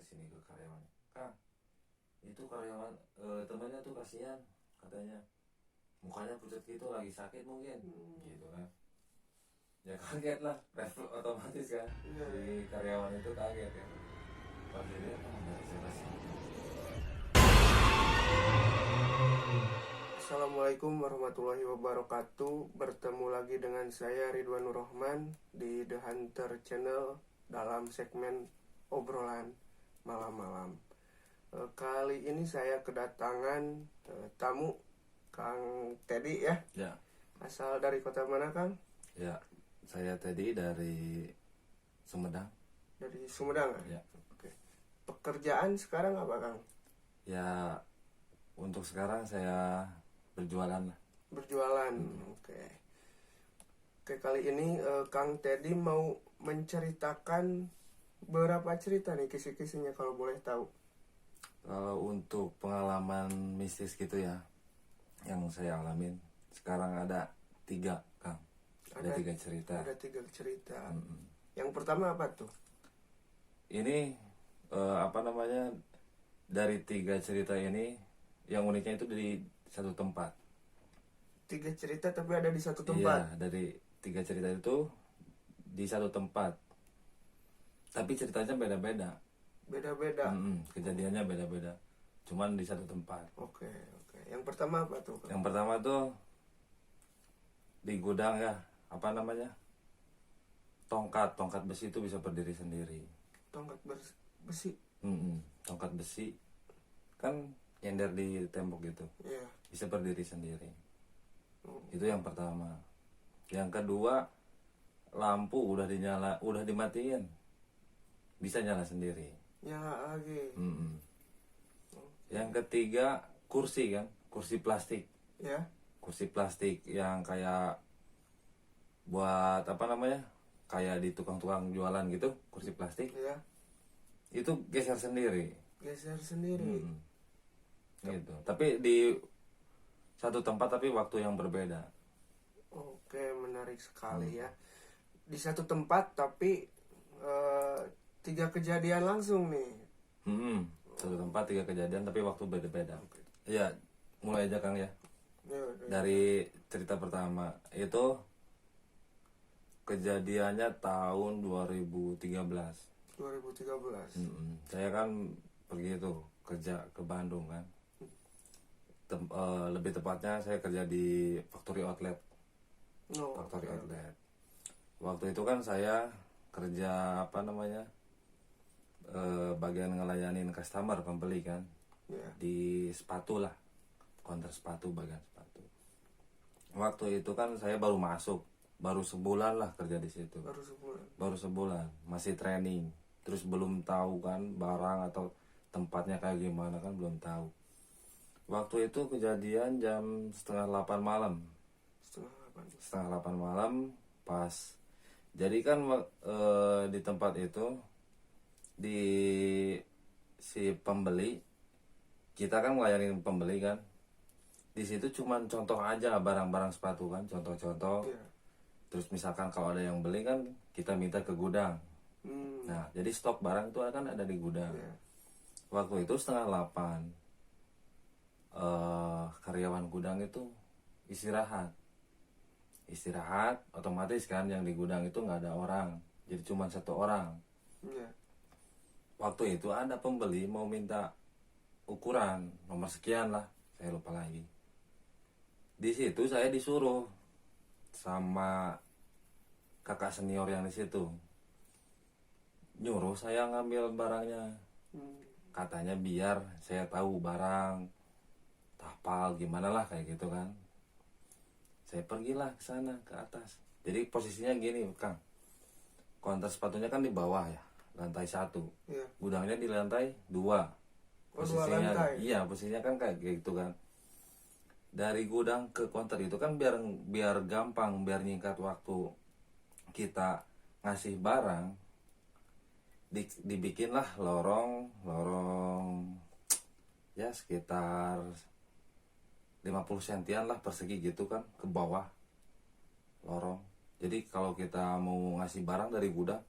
sini ke karyawan, Kang, itu karyawan temennya tuh kasihan katanya, mukanya pucat gitu, lagi sakit mungkin, gitu kan. Ya kaget lah, refleks otomatis kan. Si karyawan itu kaget ya. Pas dilihat, dari siapa sih? Assalamualaikum warahmatullahi wabarakatuh. Bertemu lagi dengan saya Ridwan Nur Rahman di The Hunter Channel dalam segmen obrolan malam-malam. Kali ini saya kedatangan tamu Kang Teddy ya. Ya, Asal dari kota mana, Kang? ya, saya Teddy dari Sumedang. Dari Sumedang. Ya, Oke. Pekerjaan sekarang apa, Kang? ya, untuk sekarang saya berjualan lah. Berjualan. Oke. Oke, kali ini Kang Teddy mau menceritakan beberapa cerita nih, kisi-kisinya kalau boleh tahu. Kalau untuk pengalaman mistis gitu ya, yang saya alamin sekarang ada 3, Kang. Ada 3 cerita. Ada 3 cerita. Mm-mm. Yang pertama apa tuh? Ini dari 3 cerita ini, yang uniknya itu di satu tempat. 3 cerita tapi ada di satu tempat. Iya, dari 3 cerita itu di satu tempat, tapi ceritanya beda-beda. Beda-beda. Kejadiannya beda-beda, cuman di satu tempat. Oke. Yang pertama apa tuh, Kang? Yang pertama tuh di gudang ya, tongkat besi itu bisa berdiri sendiri. Tongkat besi. Tongkat besi kan nyender di tembok gitu, Iya. bisa berdiri sendiri. Itu yang pertama. Yang kedua, lampu udah dimatiin, bisa nyala sendiri. Nyala lagi. Yang ketiga, kursi plastik. Ya. Kursi plastik yang kayak buat kayak di tukang-tukang jualan gitu, kursi plastik. Ya. Itu geser sendiri. Geser sendiri. Gitu. Tapi di satu tempat tapi waktu yang berbeda. Oke, menarik sekali ya. Di satu tempat tapi 3 kejadian langsung nih. Satu tempat 3 kejadian tapi waktu beda-beda. Iya, mulai aja Kang ya. Ya. Dari cerita pertama itu kejadiannya tahun 2013. 2013. Saya kan pergi itu kerja ke Bandung kan. Lebih tepatnya saya kerja di factory outlet. Factory outlet. Waktu itu kan saya kerja bagian ngelayanin customer, pembeli kan. Yeah. Di sepatu lah, counter sepatu, bagian sepatu. Waktu itu kan saya baru masuk, baru sebulan lah kerja di situ. Baru sebulan, masih training. Terus belum tahu kan barang atau tempatnya kayak gimana kan, belum tahu. Waktu itu kejadian jam setengah 8 malam. Setengah 8 malam pas. Jadi kan di tempat itu, di si pembeli, kita kan ngelayanin pembeli kan. Di situ cuman contoh aja barang-barang sepatu kan, contoh-contoh. Yeah. Terus misalkan kalau ada yang beli kan kita minta ke gudang. Nah, jadi stok barang itu kan ada di gudang. Yeah. Waktu itu setengah 8, karyawan gudang itu istirahat, otomatis kan yang di gudang itu nggak ada orang, jadi cuma 1 orang. Yeah. Waktu itu ada pembeli mau minta ukuran nomor sekian lah, saya lupa lagi. Di situ saya disuruh sama kakak senior yang di situ, nyuruh saya ngambil barangnya. Katanya biar saya tahu barang, hafal gimana lah kayak gitu kan. Saya pergilah ke sana, ke atas. Jadi posisinya gini Kang, counter sepatunya kan di bawah ya, lantai 1. Yeah. Gudangnya di lantai 2. Posisinya, 2 lantai. iya posisinya kan kayak gitu kan. Dari gudang ke counter itu kan biar gampang, biar nyingkat waktu kita ngasih barang, dibikinlah lorong ya sekitar 50 sentian lah persegi gitu kan ke bawah lorong. Jadi kalau kita mau ngasih barang dari gudang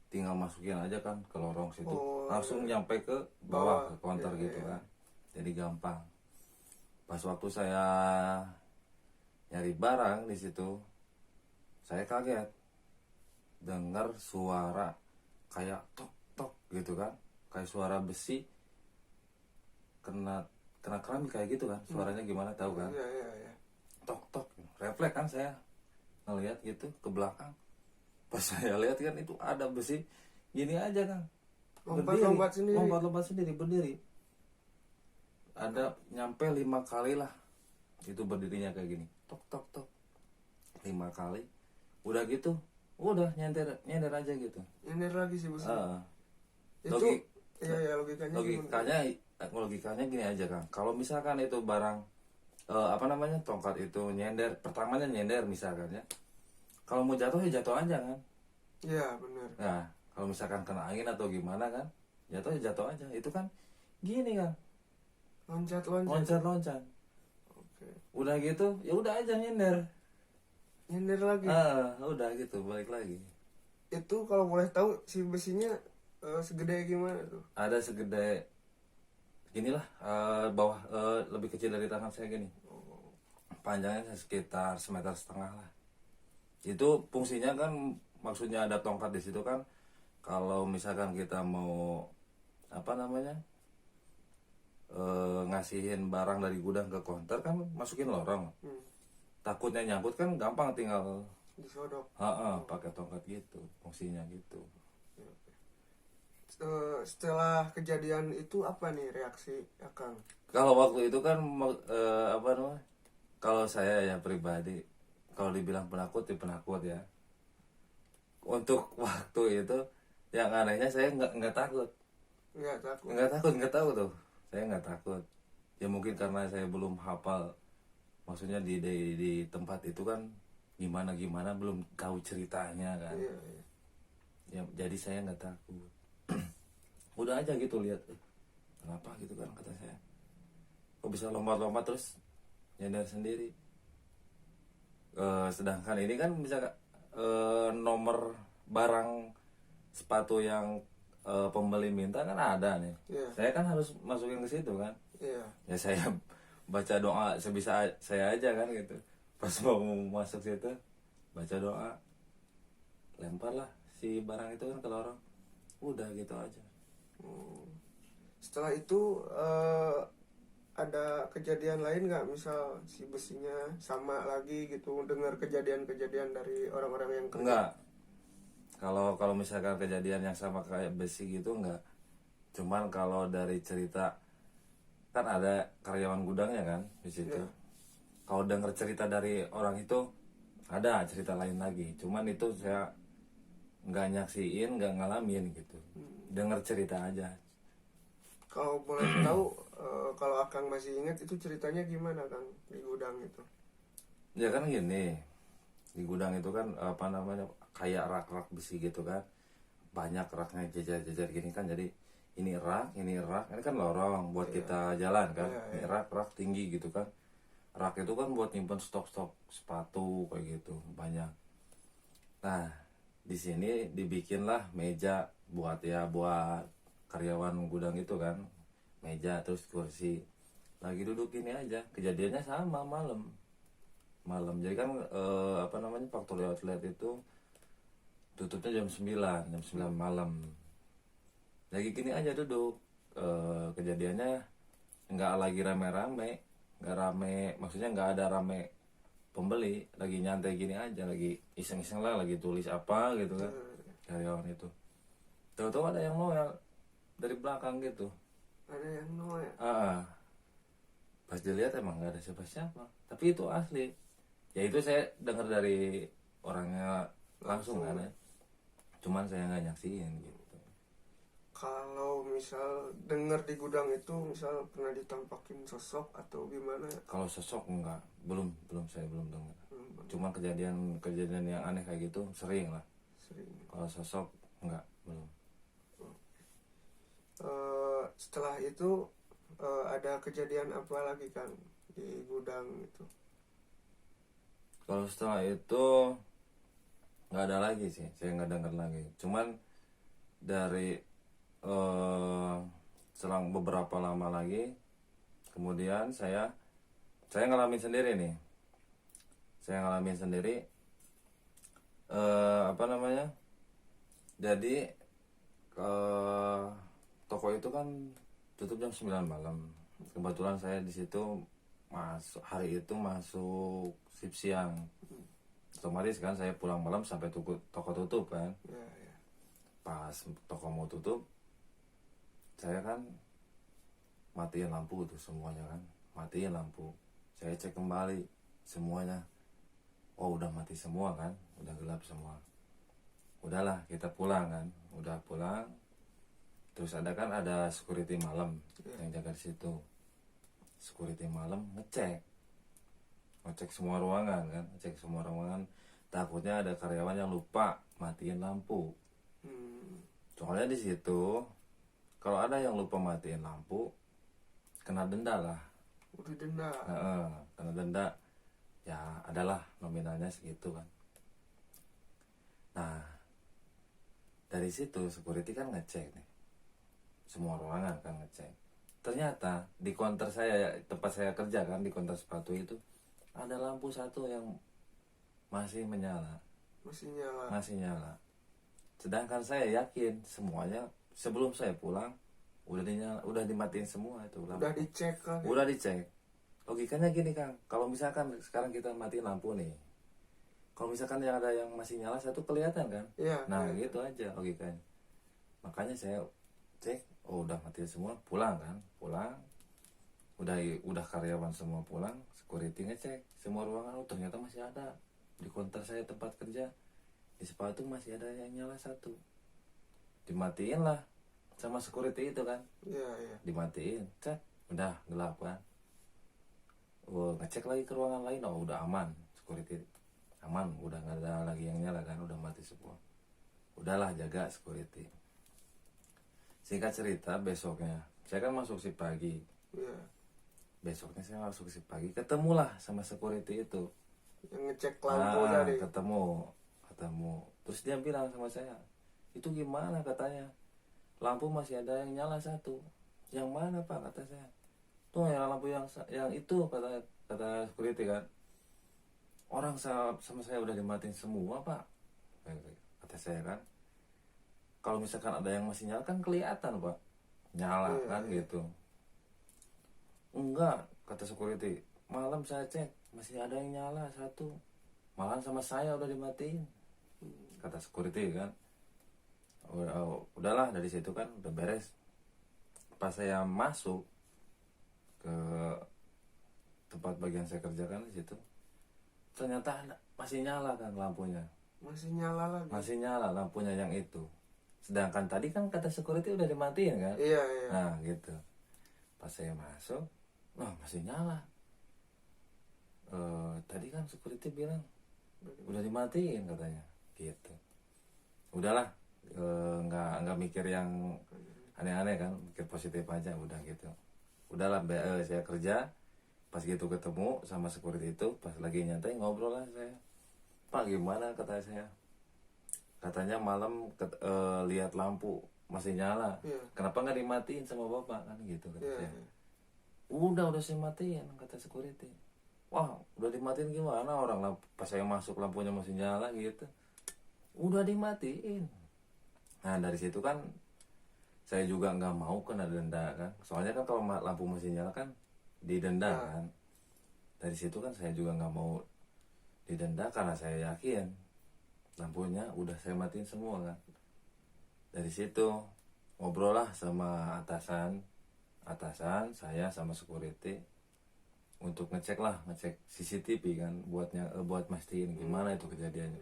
tinggal masukin aja kan ke lorong situ, Oh, langsung iya. nyampe ke Bawah. bawah ke counter Iya, gitu iya. kan, jadi gampang. Pas waktu saya nyari barang di situ, saya kaget dengar suara kayak tok tok gitu kan, kayak suara besi kena kena keramik kayak gitu kan, suaranya gimana tahu kan, Iya, iya, iya. tok tok. Refleks kan saya ngelihat gitu ke belakang, pas saya lihat kan itu ada besi gini aja kan, Lompat-lompat sendiri. lompat sendiri berdiri, ada nyampe 5 kali lah itu berdirinya kayak gini, tok tok tok 5 kali. Udah gitu udah nyender aja gitu. Nyender lagi sih besi. Heeh. Itu Logi- iya, logikanya gimana? logikanya gini aja kan, kalau misalkan itu barang apa namanya, tongkat itu nyender, pertamanya nyender misalkan ya, kalau mau jatuh ya jatuh aja kan. Iya, benar. Nah kalau misalkan kena angin atau gimana kan, jatuh ya jatuh aja. Itu kan gini kan, Loncat-loncat. loncat. Oke. Udah gitu ya udah aja nyender. Nyender lagi. Udah gitu balik lagi. Itu kalau boleh tahu si besinya segede gimana tuh? Ada segede ginilah, bawah, lebih kecil dari tangan saya gini. Panjangnya sekitar 1,5 meter lah. Itu fungsinya kan, maksudnya ada tongkat di situ kan, kalau misalkan kita mau apa namanya, ngasihin barang dari gudang ke konter kan, masukin lorong. Takutnya nyangkut kan, gampang tinggal Disodok. pakai tongkat gitu, fungsinya gitu. Setelah kejadian itu apa nih reaksi Akang? Kalau waktu itu kan apa namanya, kalau saya ya pribadi, kalau dibilang penakut ya penakut ya. Untuk waktu itu yang anehnya saya nggak takut. Nggak takut. Nggak tahu tuh, saya nggak takut. Ya mungkin karena saya belum hafal, maksudnya di tempat itu kan gimana belum tahu ceritanya kan. Iya, iya. Ya jadi saya nggak takut. Udah aja gitu lihat, kenapa gitu kan, kata saya, kok bisa lompat terus nyender sendiri. Sedangkan ini kan bisa nomor barang sepatu yang pembeli minta kan ada nih. Iya. Saya kan harus masukin ke situ kan. Iya. Ya saya baca doa sebisa saya aja kan gitu. Pas mau masuk situ, baca doa, lemparlah si barang itu kan ke lorong. Udah gitu aja. Setelah itu ada kejadian lain nggak, misal si besinya sama lagi gitu, dengar kejadian-kejadian dari orang-orang yang kerja? Enggak. Kalau misalkan kejadian yang sama kayak besi gitu enggak. Cuman kalau dari cerita, kan ada karyawan gudangnya kan di situ. Iya. Kalau dengar cerita dari orang itu, ada cerita lain lagi. Cuman itu saya nggak nyaksiin, nggak ngalamin gitu. Dengar cerita aja. Kalau boleh tahu, kalau Akang masih ingat itu ceritanya gimana Kang di gudang itu? Ya kan gini, di gudang itu kan apa namanya, kayak rak-rak besi gitu kan, banyak raknya jajar-jajar gini kan, jadi ini rak ini kan lorong buat kita jalan kan. Ini rak tinggi gitu kan, rak itu kan buat nyimpen stok-stok sepatu kayak gitu banyak. Nah di sini dibikinlah meja buat karyawan gudang itu kan, meja terus kursi, lagi duduk gini aja. Kejadiannya sama malam. Jadi kan apa namanya, Factory Outlet itu tutupnya jam 9 malam. Lagi gini aja duduk, kejadiannya nggak lagi rame-rame, nggak rame, maksudnya nggak ada rame pembeli, lagi nyantai gini aja, lagi iseng-iseng lah, lagi tulis apa gitu kan karyawan itu. Tahu-tahu ada yang noel dari belakang gitu. Ada yang noel. Pas dilihat emang nggak ada siapa-siapa, tapi itu asli. Ya itu saya dengar dari orangnya langsung kan ya. Cuman saya nggak nyaksiin gitu. Kalau misal dengar di gudang itu, misal pernah ditampakin sosok atau gimana? Kalau sosok enggak, saya belum dengar. Cuma kejadian yang aneh kayak gitu sering lah. Sering. Kalau sosok enggak, belum. Setelah itu ada kejadian apa lagi Kang di gudang itu? Kalau setelah itu nggak ada lagi sih, saya nggak dengar lagi. Cuman dari selang beberapa lama lagi, kemudian saya ngalamin sendiri nih. Saya ngalamin sendiri, apa namanya? Jadi toko itu kan tutup jam 9 malam. Kebetulan saya di situ hari itu masuk shift siang. Otomatis kan saya pulang malam sampai toko tutup kan. Pas toko mau tutup, saya kan matiin lampu tuh semuanya kan. Matiin lampu. Saya cek kembali semuanya. Oh udah mati semua kan, udah gelap semua. Udahlah kita pulang kan, udah pulang. Terus ada security malam yang jaga di situ. Security malam ngecek semua ruangan kan, ngecek semua ruangan. Takutnya ada karyawan yang lupa matiin lampu. Soalnya di situ kalau ada yang lupa matiin lampu, kena denda lah. Denda. Kena denda. Ya adalah nominalnya segitu kan. Nah dari situ security kan ngecek nih semua ruangan kan, ngecek. Ternyata di counter saya, tempat saya kerja kan, di counter sepatu itu ada lampu satu yang masih menyala. Masih nyala. Sedangkan saya yakin semuanya sebelum saya pulang udah dimatiin semua itu lampu. Udah dicek kan? Udah dicek. Logikanya gini Kang, kalau misalkan sekarang kita matiin lampu nih, kalau misalkan yang ada yang masih nyala satu kelihatan kan? Iya. Nah gitu aja logikanya. Makanya saya cek, oh udah mati semua, pulang kan, pulang. Udah karyawan semua pulang, security ngecek semua ruangan, oh ternyata masih ada. Di counter saya tempat kerja, di sepatu masih ada yang nyala satu. Dimatiin lah sama security itu kan. Iya. Dimatiin, cek, udah gelap kan. Oh, ngecek lagi ke ruangan lain, oh udah aman, security aman, udah nggak ada lagi yang nyala kan, udah mati semua. Udahlah jaga security. Singkat cerita, besoknya saya kan masuk shift pagi. Besoknya saya masuk shift pagi, ketemulah sama security itu yang ngecek lampu tadi. Ketemu. Terus dia bilang sama saya, itu gimana katanya, lampu masih ada yang nyala satu. Yang mana Pak, kata saya. Tuh yang lampu yang itu, kata security kan. Orang sama saya udah dimatiin semua Pak, kata saya kan. Kalau misalkan ada yang masih nyala kan kelihatan Pak, nyala kan gitu. Enggak, kata security, malam saya cek masih ada yang nyala satu, malam sama saya udah dimatiin, kata security kan. Udahlah dari situ kan udah beres. Pas saya masuk ke tempat bagian saya kerjakan di situ, ternyata masih nyala kan lampunya. Masih nyala lagi. Masih nyala lampunya yang itu. Sedangkan tadi kan kata security udah dimatiin kan. Iya. Nah gitu. Pas saya masuk, masih nyala. Tadi kan security bilang udah dimatiin katanya. Gitu. Udahlah, nggak mikir yang aneh-aneh kan, mikir positif aja udah gitu. Udahlah, saya kerja. Pas gitu ketemu sama security itu, pas lagi nyantai ngobrol lah saya. Pak gimana, kata saya. Katanya malam lihat lampu masih nyala. Kenapa nggak dimatiin sama bapak kan gitu, kata saya. Udah saya matiin, kata security. Wah udah dimatiin gimana, orang pas saya masuk lampunya masih nyala gitu. Udah dimatiin. Nah dari situ kan saya juga nggak mau kena denda kan. Soalnya kan kalau lampu masih nyala kan didenda kan. Dari situ kan saya juga nggak mau didenda karena saya yakin lampunya udah saya matiin semua kan. Dari situ ngobrol lah sama atasan saya sama security untuk ngecek CCTV kan, buat mastiin gimana itu kejadiannya.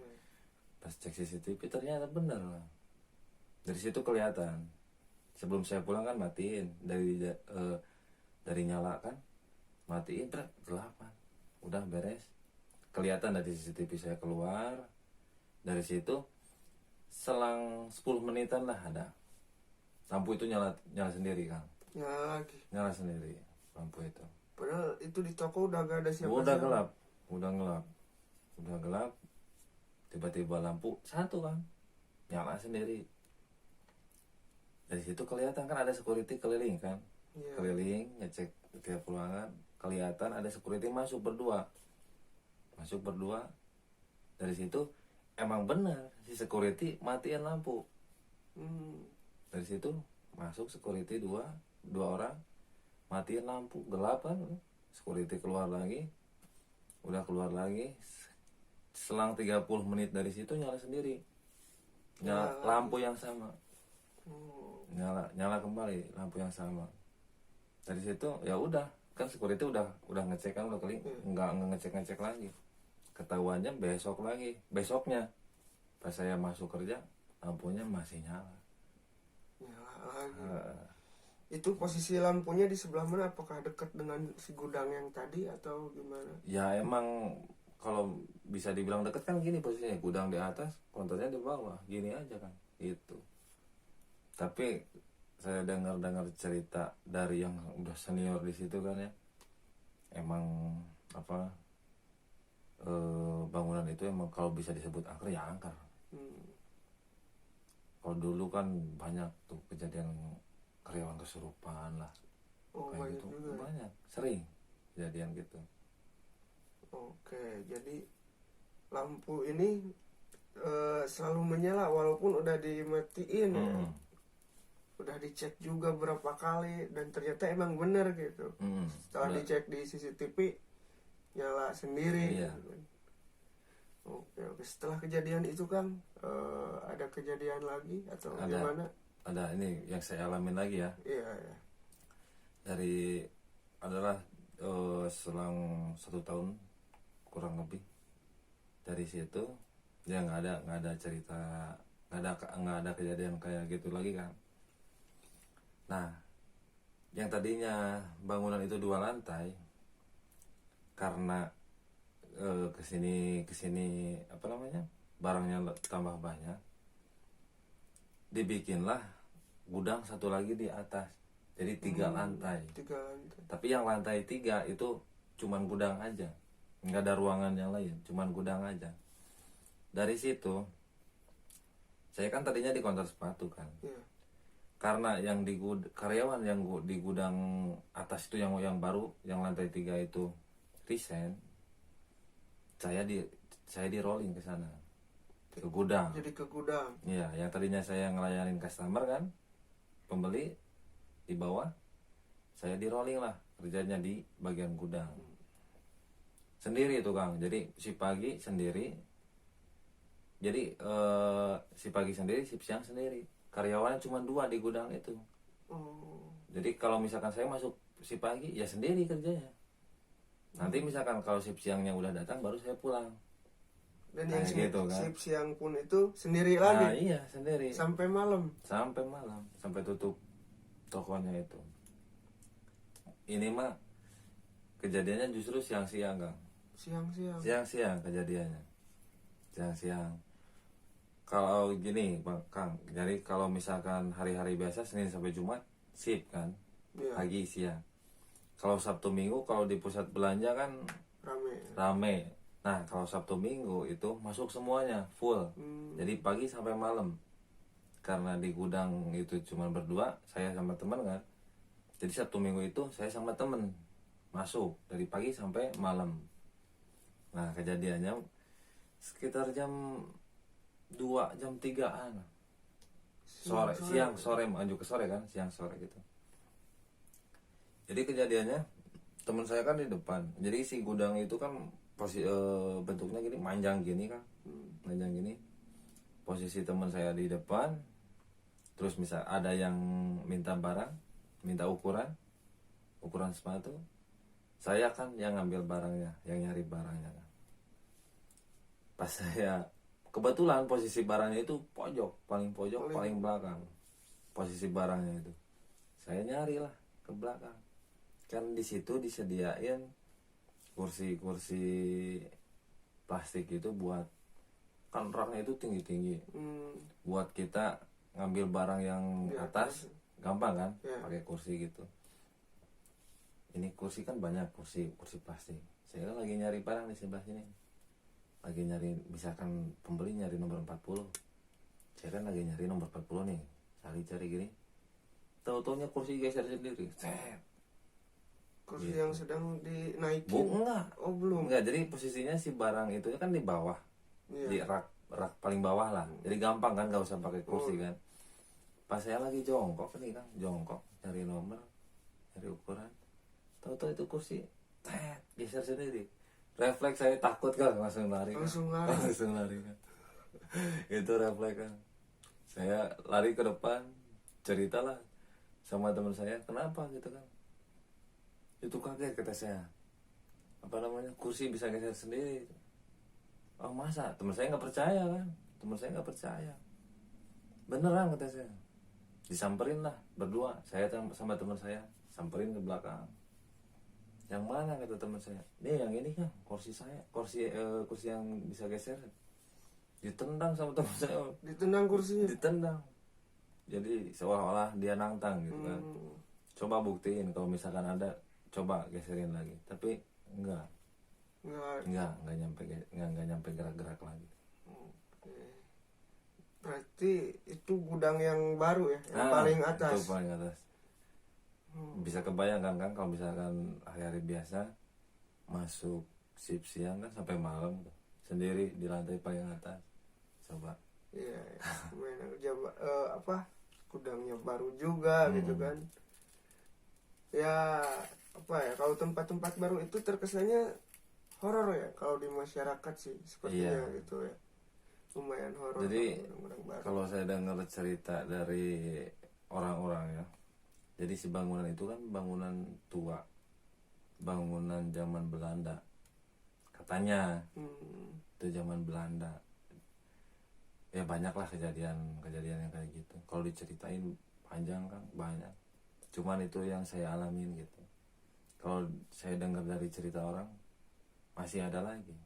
Pas cek CCTV ternyata bener lah. Dari situ kelihatan. Sebelum saya pulang kan matiin, dari nyala kan matiin, gelap kan. Udah beres. Kelihatan dari CCTV saya keluar. Dari situ selang 10 menitan lah ada lampu itu nyala sendiri kan. Nyala sendiri lampu itu. Padahal itu di toko udah gak ada siapa-siapa. Udah gelap. Tiba-tiba lampu satu kan nyala sendiri. Dari situ kelihatan kan ada security keliling kan, Iya. keliling ngecek tiap ruangan, kelihatan ada security masuk berdua. Dari situ emang benar si security matiin lampu. Dari situ masuk security dua orang, matiin lampu, gelap kan. Security keluar lagi, udah keluar lagi, selang 30 menit dari situ nyala sendiri, nyala lampu yang sama, nyala kembali lampu yang sama. Dari situ ya udah, kan security udah ngecek kan, udah kali nggak ngecek lagi. Ketahuannya besoknya pas saya masuk kerja lampunya masih nyala lagi. Itu posisi lampunya di sebelah mana? Apakah dekat dengan si gudang yang tadi atau gimana? Ya emang kalau bisa dibilang dekat kan gini posisinya, gudang di atas, konternya di bawah, gini aja kan gitu. Tapi saya dengar cerita dari yang udah senior di situ kan ya, emang apa, bangunan itu emang kalau bisa disebut angker ya angker. Kalau dulu kan banyak tuh kejadian karyawan kesurupan lah, kayak gitu juga. Banyak, sering kejadian gitu. Oke, jadi lampu ini selalu menyala walaupun udah dimatiin ya. Udah dicek juga berapa kali dan ternyata emang bener gitu. Setelah dicek di CCTV nyala sendiri. Iya. Oke. Setelah kejadian itu kan ada kejadian lagi atau gimana? Ada, ini yang saya alamin lagi ya. Iya. Adalah selang 1 tahun kurang lebih. Dari situ ya nggak ada cerita, nggak ada kejadian kayak gitu lagi kan. Nah, yang tadinya bangunan itu 2 lantai, karena kesini apa namanya, barangnya tambah banyak, dibikinlah gudang satu lagi di atas, jadi 3 lantai. 3 lantai. Tapi yang lantai 3 itu cuman gudang aja, nggak ada ruangan yang lain, cuman gudang aja. Dari situ saya kan tadinya di konter sepatu kan. Karena yang karyawan yang di gudang atas itu yang baru, yang lantai 3 itu resign, saya di rolling ke sana, ke gudang. Jadi ke gudang. Iya, yang tadinya saya ngelayanin customer kan, pembeli di bawah, saya di rolling lah kerjanya di bagian gudang. Sendiri itu Kang, jadi si pagi sendiri, jadi si pagi sendiri, si siang sendiri. Karyawannya cuma 2 di gudang itu. Jadi kalau misalkan saya masuk si pagi ya sendiri kerjanya. Nanti misalkan kalau shift siangnya udah datang baru saya pulang. Dan yang gitu, kan? shift siang pun itu sendiri lagi. Nah, iya sendiri. Sampai malam. Sampai tutup tokonya itu. Ini mah kejadiannya justru siang-siang Kang. Siang-siang kejadiannya. Siang-siang. Kalau gini Bang Kang, jadi kalau misalkan hari-hari biasa Senin sampai Jumat shift kan, pagi siang. Kalau Sabtu Minggu kalau di pusat belanja kan rame. Nah kalau Sabtu Minggu itu masuk semuanya full. Jadi pagi sampai malam. Karena di gudang itu cuma berdua, saya sama teman kan. Jadi Sabtu Minggu itu saya sama temen masuk dari pagi sampai malam. Nah kejadiannya sekitar jam 2, jam 3-an siang sore maju ke sore kan, siang sore gitu. Jadi kejadiannya teman saya kan di depan, jadi si gudang itu kan bentuknya gini, manjang gini kan, manjang gini. Posisi teman saya di depan, terus misal ada yang minta barang, minta ukuran sepatu, saya kan yang ngambil barangnya, yang nyari barangnya kan. Pas saya kebetulan posisi barangnya itu paling pojok, paling belakang. Posisi barangnya itu. Saya nyari lah ke belakang. Kan di situ disediain kursi-kursi plastik itu buat, kan raknya itu tinggi-tinggi. Buat kita ngambil barang yang di atas gampang kan, pakai kursi gitu. Ini kursi kan banyak, kursi plastik. Saya kan lagi nyari barang di sebelah sini. Lagi nyari, misalkan pembeli nyari nomor 40, saya kan lagi nyari nomor 40 nih, cari gini, tahu-taunya kursi geser sendiri. Set. Kursi Gitu. yang sedang dinaikin. Enggak. Oh belum. Enggak, jadi posisinya si barang itu kan di bawah. Iya. Di rak paling bawah lah. Jadi gampang kan, nggak usah pakai kursi kan. Pas saya lagi jongkok nih kan, jongkok cari nomor, cari ukuran. Tahu-tahu itu kursi geser sendiri. Refleks saya takut kan, langsung lari. Langsung kan. lari. Langsung lari kan. Itu refleks kan. Saya lari ke depan, ceritalah sama teman saya, kenapa gitu kan. Itu kaget kata saya. Apa namanya? Kursi bisa geser sendiri. Oh masa? Teman saya nggak percaya kan? Teman saya nggak percaya. Beneran kata saya. Disamperin lah berdua. Saya sama teman saya samperin ke belakang. Yang mana kata teman saya? Nih yang ini kan kursi saya, kursi yang bisa geser. Ditendang sama teman saya. Ditendang kursinya. Ditendang. Jadi seolah-olah dia nantang gitu kan. Coba buktiin kalau misalkan ada, coba geserin lagi. Tapi enggak nyampe gerak-gerak lagi. Berarti itu gudang yang baru ya, yang paling atas. Itu paling atas. Bisa kebayangkan kan kalau misalkan hari-hari biasa masuk shift siang kan sampai malam tuh, sendiri di lantai paling atas. Coba. Iya, gudangnya baru juga gitu kan. Ya apa ya, kalau tempat-tempat baru itu terkesannya horor ya kalau di masyarakat sih sepertinya gitu ya. Lumayan horor. Jadi kalau saya dengar cerita dari orang-orang ya, jadi si bangunan itu kan bangunan tua, bangunan zaman Belanda katanya. Itu zaman Belanda ya, banyaklah kejadian yang kayak gitu. Kalau diceritain panjang kan banyak, cuman itu yang saya alamin gitu. Kalau saya dengar dari cerita orang masih ada lagi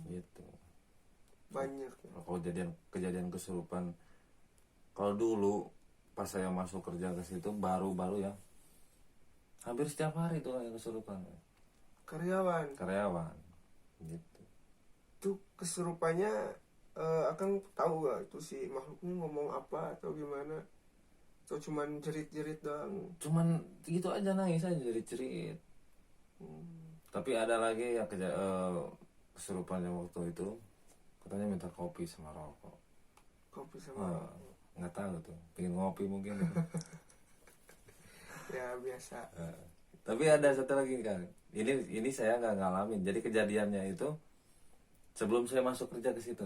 gitu. Banyak ya. Kalau kejadian kesurupan, kalau dulu pas saya masuk kerja ke situ baru ya, hampir setiap hari tuh yang kesurupan. Karyawan gitu. Itu kesurupannya akan tahu gak itu si makhluknya ngomong apa atau gimana, atau cuman jerit-jerit doang? Cuman gitu aja, nangis aja, jerit-jerit. Tapi ada lagi yang kesurupan yang waktu itu katanya minta kopi sama rokok. Nggak tahu tuh, pengen ngopi mungkin. Ya biasa. Tapi ada satu lagi kan, ini saya nggak ngalamin. Jadi kejadiannya itu sebelum saya masuk kerja ke situ.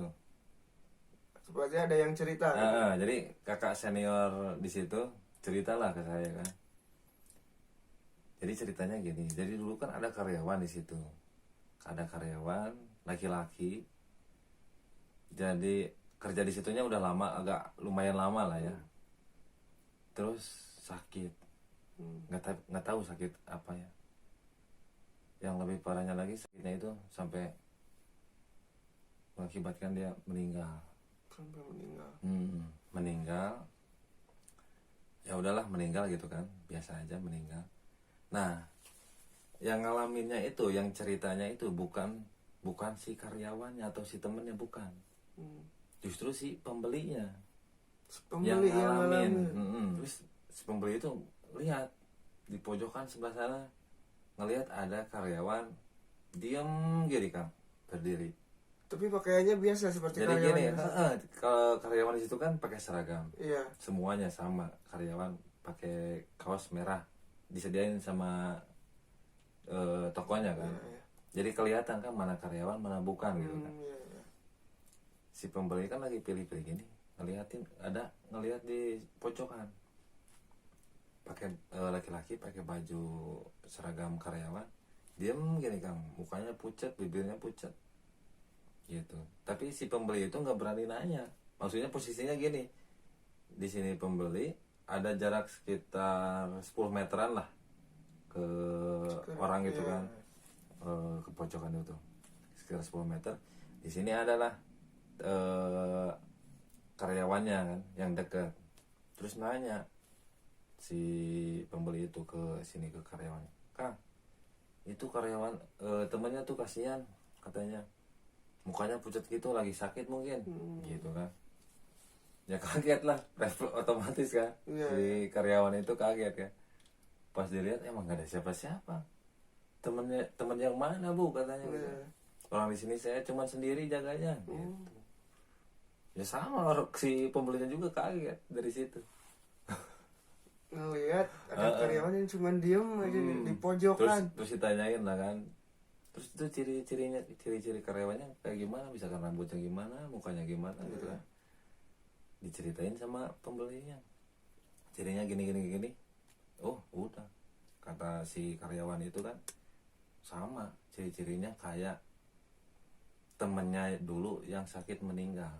Seperti ada yang cerita. Jadi kakak senior di situ ceritalah ke saya kan. Jadi ceritanya gini, jadi dulu kan ada karyawan di situ, ada karyawan laki-laki. Jadi kerja di situnya udah lama, agak lumayan lama lah ya. Terus sakit, nggak tahu sakit apa ya. Yang lebih parahnya lagi, sakitnya itu sampai mengakibatkan dia meninggal. Meninggal. Ya udahlah, meninggal gitu kan, biasa aja meninggal. Nah, yang ngalaminnya itu, yang ceritanya itu bukan si karyawannya atau si temennya, bukan. Justru si pembelinya yang ngalamin. Terus si pembeli itu lihat di pojokan sebelah sana, ngelihat ada karyawan diam gini kan, berdiri. Tapi pakaiannya biasa seperti jadi karyawan. Jadi gini, kalau karyawan di situ kan pakai seragam. Iya. Semuanya sama, karyawan pakai kaos merah, disediain sama tokonya kan. Iya. Jadi kelihatan kan mana karyawan mana bukan gitu kan. Iya. Si pembeli kan lagi pilih-pilih gini, ngelihat di pojokan, pakai laki-laki pakai baju seragam karyawan, diem gini kan, mukanya pucat, bibirnya pucat gitu. Tapi si pembeli itu nggak berani nanya, maksudnya posisinya gini, di sini pembeli ada jarak sekitar 10 meteran lah ke orang gitu kan, ke pojokan itu sekitar 10 meter. Di sini adalah karyawannya kan yang dekat. Terus nanya si pembeli itu ke sini, ke karyawannya, Kang, itu karyawan temennya tuh kasihan katanya, mukanya pucat gitu, lagi sakit mungkin gitu kan. Ya kaget lah, otomatis kan. Iya, Si karyawan itu kaget kan. Pas dilihat emang gak ada siapa-siapa. Temen yang mana bu katanya. Gitu. Iya. Orang di sini saya cuma sendiri jaganya. Gitu. Ya sama orang si pembelinya juga kaget dari situ. Ngelihat ada karyawan yang cuma diem aja di pojok Terus, kan. terus ditanyain lah kan. Terus itu ciri-ciri karyawannya kayak gimana, misalkan rambutnya gimana, mukanya gimana gitu kan. Diceritain sama pembelinya. Cirinya gini. Oh, udah. Kata si karyawan itu kan sama ciri-cirinya kayak temennya dulu yang sakit meninggal.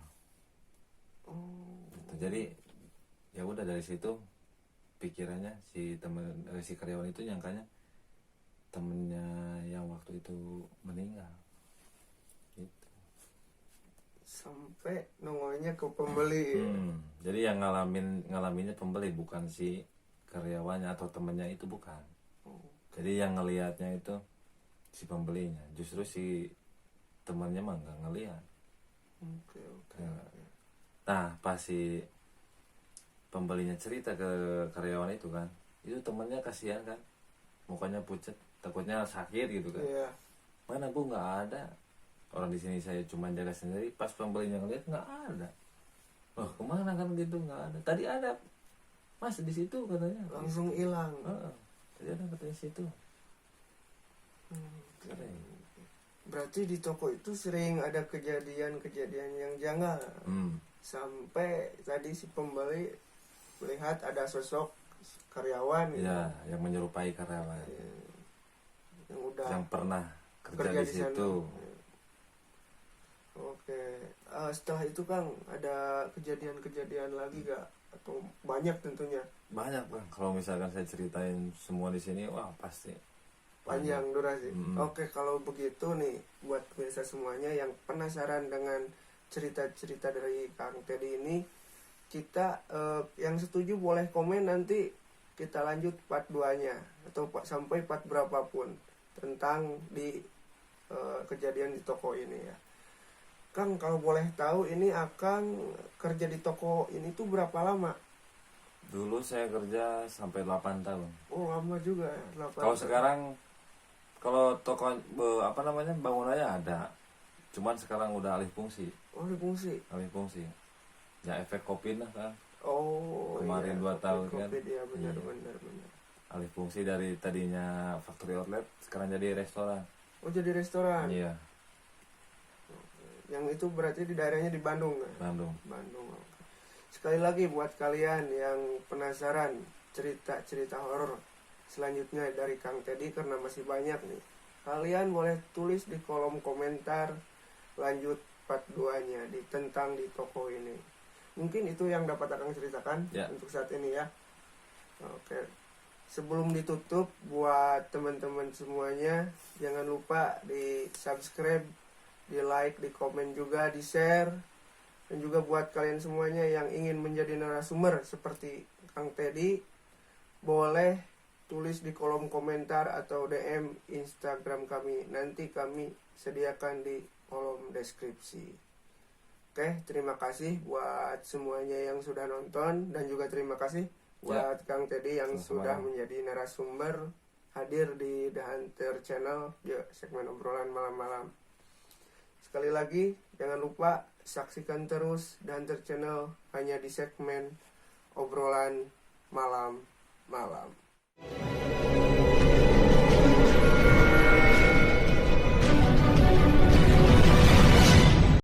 Gitu. Jadi ya udah dari situ pikirannya si karyawan itu nyangkanya temennya yang waktu itu meninggal gitu. Sampai nongolnya ke pembeli. Jadi yang ngalaminnya pembeli, bukan si karyawannya atau temennya itu, bukan. Jadi yang ngelihatnya itu si pembelinya, justru si temennya mah nggak ngelihat. Oke. Nah pas si pembelinya cerita ke karyawan itu kan, itu temennya kasihan kan, mukanya pucat, takutnya sakit gitu kan. Iya. Mana bu, nggak ada, orang di sini saya cuma jaga sendiri. Pas pembelinya ngeliat nggak ada, oh kemana kan gitu, nggak ada. Tadi ada mas di situ katanya. Langsung hilang. Tadi ada katanya situ. Keren. Berarti di toko itu sering ada kejadian-kejadian yang janggal. Sampai tadi si pembeli melihat ada sosok karyawan Ya, yang menyerupai karyawan yang udah yang pernah kerja di situ. Oke. Setelah itu Kang, ada kejadian-kejadian lagi gak? Atau banyak tentunya? Banyak bang, kalau misalkan saya ceritain semua di sini, wah pasti Panjang durasi. Oke, kalau begitu nih, buat pemirsa semuanya yang penasaran dengan cerita-cerita dari Kang Teddy ini, kita yang setuju boleh komen, nanti kita lanjut part 2-nya atau sampai part berapapun tentang di kejadian di toko ini ya. Kang, kalau boleh tahu ini Akang kerja di toko ini tuh berapa lama? Dulu saya kerja sampai 8 tahun. Oh, lama juga ya. Kalau sekarang, kalau toko bangunannya ada, cuman sekarang udah alih fungsi. Oh, di fungsi. Alih fungsi. Ya efek COVID lah kan. Oh, Kemarin iya, 2 tahun kan. COVID, ya benar. Alih fungsi dari tadinya factory outlet, sekarang jadi restoran. Oh, jadi restoran. Iya, Yang itu berarti di daerahnya di Bandung kan? Bandung. Oke. Sekali lagi buat kalian yang penasaran cerita-cerita horor selanjutnya dari Kang Teddy, karena masih banyak nih, kalian boleh tulis di kolom komentar lanjut part 2-nya tentang di toko ini. Mungkin itu yang dapat Akang ceritakan untuk saat ini ya. Oke. Sebelum ditutup, buat teman-teman semuanya, jangan lupa di subscribe, di like, di komen juga, di share. Dan juga buat kalian semuanya yang ingin menjadi narasumber seperti Kang Teddy, boleh tulis di kolom komentar atau DM Instagram kami. Nanti kami sediakan di kolom deskripsi. Oke, terima kasih buat semuanya yang sudah nonton, dan juga terima kasih buat Kang Teddy yang sudah menjadi narasumber hadir di The Hunter Channel di segmen obrolan malam-malam. Sekali lagi, jangan lupa saksikan terus The Hunter Channel hanya di segmen obrolan malam-malam.